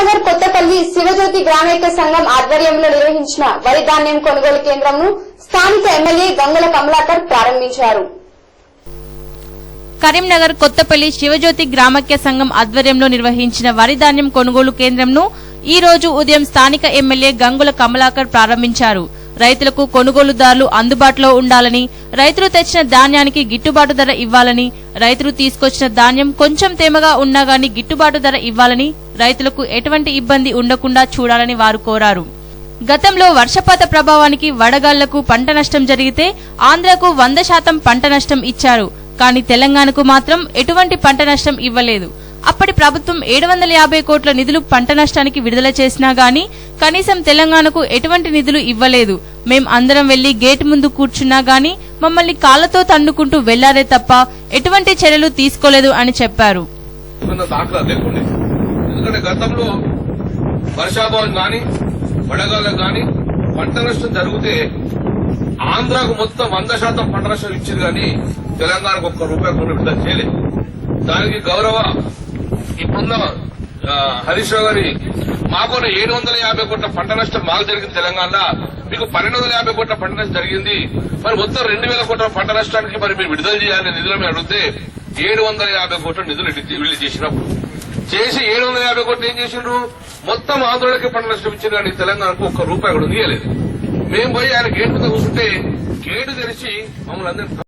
కరీంనగర్ కొత్తపల్లి శివజ్యోతి గ్రామైక్య సంఘం ఆధ్వర్యంలో నిర్వహించిన వరి ధాన్యం కొనుగోలు కేంద్రంను స్థానిక ఎమ్మెల్యే గంగుల కమలాకర్ ప్రారంభించారు. కరీంనగర్ కొత్తపల్లి శివజ్యోతి గ్రామైక్య సంఘం ఆధ్వర్యంలో నిర్వహించిన వరి ధాన్యం కొనుగోలు కేంద్రంను ఈ రోజు ఉదయం స్థానిక ఎమ్మెల్యే గంగుల కమలాకర్ ప్రారంభించారు. రైతులకు కొనుగోలుదారులు అందుబాటులో ఉండాలని, రైతులు తెచ్చిన ధాన్యానికి గిట్టుబాటు ధర ఇవ్వాలని, రైతులు తీసుకొచ్చిన ధాన్యం కొంచెం తేమగా ఉన్నా గానీ గిట్టుబాటు ధర ఇవ్వాలని, రైతులకు ఎటువంటి ఇబ్బంది ఉండకుండా చూడాలని వారు కోరారు. గతంలో వర్షపాత ప్రభావానికి వడగాళ్లకు పంట నష్టం జరిగితే ఆంధ్రకు 100% పంట నష్టం ఇచ్చారు. కానీ తెలంగాణకు మాత్రం ఎటువంటి పంట నష్టం ఇవ్వలేదు. అప్పటి ప్రభుత్వం 750 కోట్ల నిధులు పంట నష్టానికి విడుదల చేసినా గానీ కనీసం తెలంగాణకు ఎటువంటి నిధులు ఇవ్వలేదు. మేం అందరం వెళ్లి గేట్ ముందు కూర్చున్నా గానీ మమ్మల్ని కాళ్లతో తన్నుకుంటూ వెళ్లారే తప్ప ఎటువంటి చర్యలు తీసుకోలేదు అని చెప్పారు. గతంలో వర్షాభావం గాని వడగాలకు గాని పంట నష్టం జరిగితే ఆంధ్రాకు మొత్తం 100% పంట నష్టం ఇచ్చింది కానీ తెలంగాణకు ₹1 కూడా విడుదల చేయలేదు. దానికి గౌరవ ఇప్పుడున్న హరీష్ రావు గారి మాకున్న 750 కోట్ల పంట నష్టం మాకు జరిగింది తెలంగాణ, మీకు 1250 కోట్ల పంట నష్టం జరిగింది, మరి మొత్తం 2000 కోట్ల పంట నష్టానికి మరి మీరు విడుదల చేయాలని నిధులు మీరు అడిగితే 750 కోట్ల నిధులు విడుదల చేసినప్పుడు చేసి 750 కోట్లు ఏం చేసిండ్రు, మొత్తం ఆంధ్రులకి పంట నష్టం ఇచ్చింది కానీ తెలంగాణకు ₹1 కూడా ఇయ్యలేదు. మేము పోయి ఆయన గేట్ మీద కూర్చుంటే గేటు తెరిచి మమ్మల్ని అందరినీ